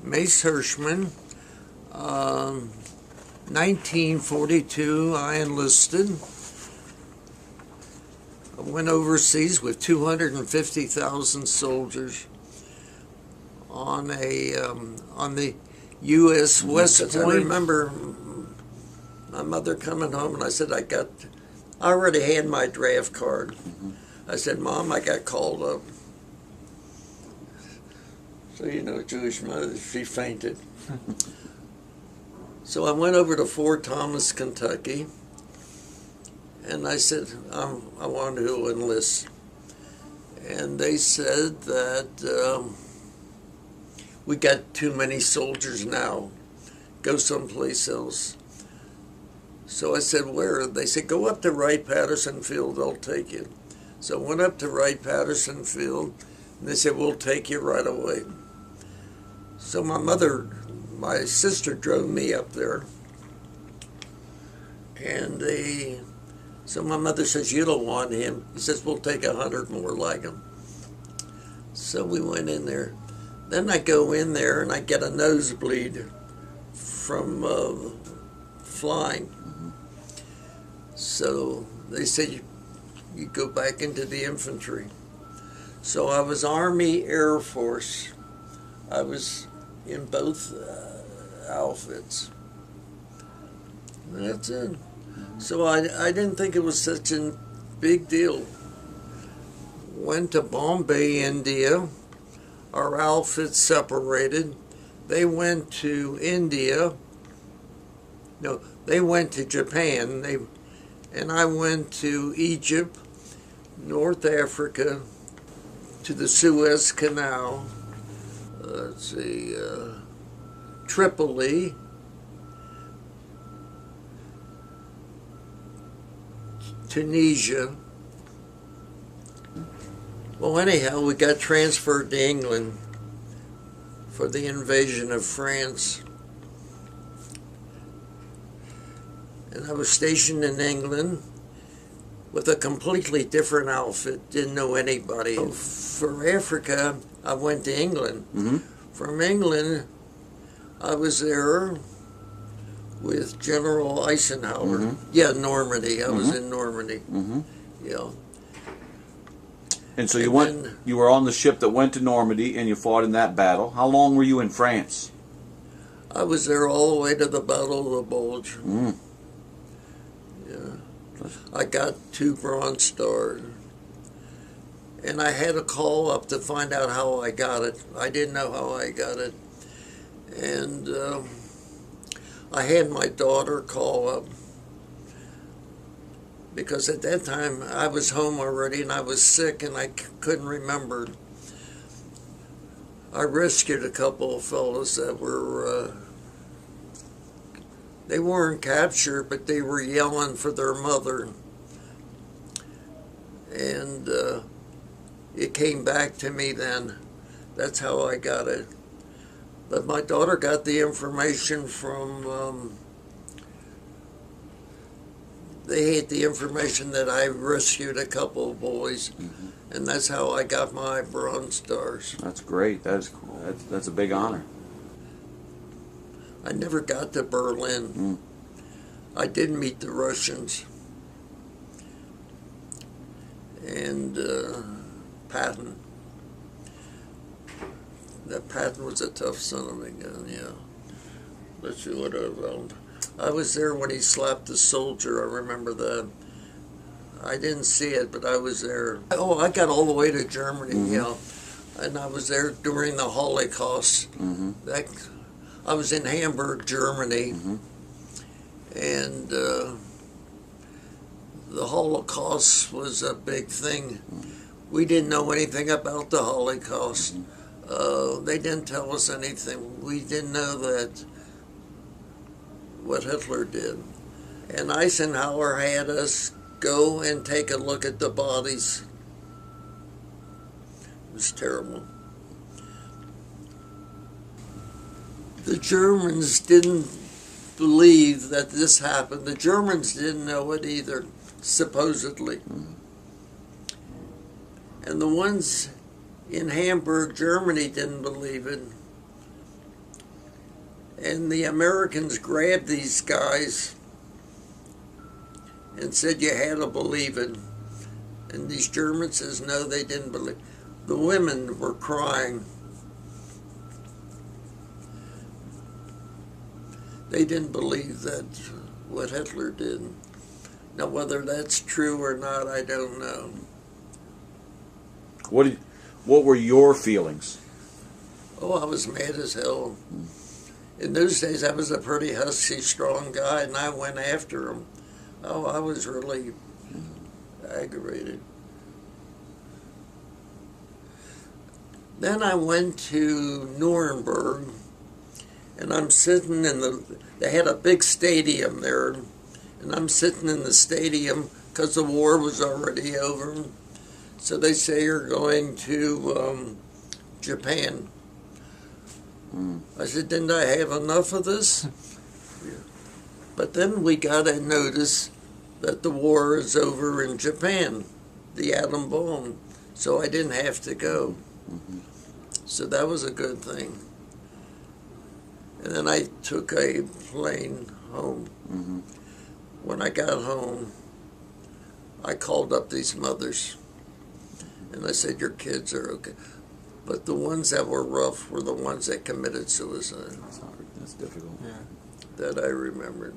Mace Hirshman. 1942, I enlisted. I went overseas with 250,000 soldiers on the U.S. West Point. I remember my mother coming home, and I said, I already had my draft card. I said, Mom, I got called up. So, you know, Jewish mother, she fainted. So I went over to Fort Thomas, Kentucky, and I said, I want to enlist. And they said that we got too many soldiers now. Go someplace else. So I said, where? They said, go up to Wright-Patterson Field, they'll take you. So I went up to Wright-Patterson Field, and they said, we'll take you right away. So my sister drove me up there, and so my mother says, you don't want him. He says, we'll take 100 more like him. So we went in there. Then I go in there, and I get a nosebleed from flying. So they said, you go back into the infantry. So I was Army Air Force. I was in both outfits. That's it. So I didn't think it was such a big deal. Went to Bombay, India. Our outfits separated. They went to India. No, they went to Japan. And I went to Egypt, North Africa, to the Suez Canal. Let's see, Tripoli, Tunisia. Well, anyhow, we got transferred to England for the invasion of France. And I was stationed in England with a completely different outfit, didn't know anybody. For Africa, I went to England. From England, I was there with General Eisenhower. Yeah, Normandy. I was in Normandy. Yeah. And so you were on the ship that went to Normandy, and you fought in that battle. How long were you in France? I was there all the way to the Battle of the Bulge. Yeah. I got 2 Bronze Stars. And I had a call up to find out how I got it. I didn't know how I got it. And I had my daughter call up, because at that time I was home already and I was sick and I couldn't remember. I rescued a couple of fellows that were, they weren't captured, but they were yelling for their mother. And it came back to me then. That's how I got it. But my daughter got the information from, they had the information that I rescued a couple of boys, and that's how I got my Bronze Stars. That's great. That is cool. That's a big honor. I never got to Berlin. I did meet the Russians. And Patton. That Patton was a tough son of a gun, yeah. Let's see what I was there when he slapped the soldier, I remember that. I didn't see it, but I was there. Oh, I got all the way to Germany, yeah. And I was there during the Holocaust. I was in Hamburg, Germany. And the Holocaust was a big thing. We didn't know anything about the Holocaust. They didn't tell us anything. We didn't know that what Hitler did. And Eisenhower had us go and take a look at the bodies. It was terrible. The Germans didn't believe that this happened. The Germans didn't know it either, supposedly. And the ones in Hamburg, Germany didn't believe it. And the Americans grabbed these guys and said you had to believe it. And these Germans says no, they didn't believe. The women were crying. They didn't believe that what Hitler did. Now, whether that's true or not, I don't know. What were your feelings? Oh, I was mad as hell. In those days, I was a pretty husky, strong guy, and I went after him. Oh, I was really aggravated. Then I went to Nuremberg, and I'm sitting they had a big stadium there, and I'm sitting in the stadium because the war was already over. So they say you're going to Japan. I said, didn't I have enough of this? But then we got a notice that the war is over in Japan, the atom bomb. So I didn't have to go. So that was a good thing. And then I took a plane home. When I got home, I called up these mothers, and I said, your kids are okay. But the ones that were rough were the ones that committed suicide. That's hard. That's difficult. Yeah. That I remembered.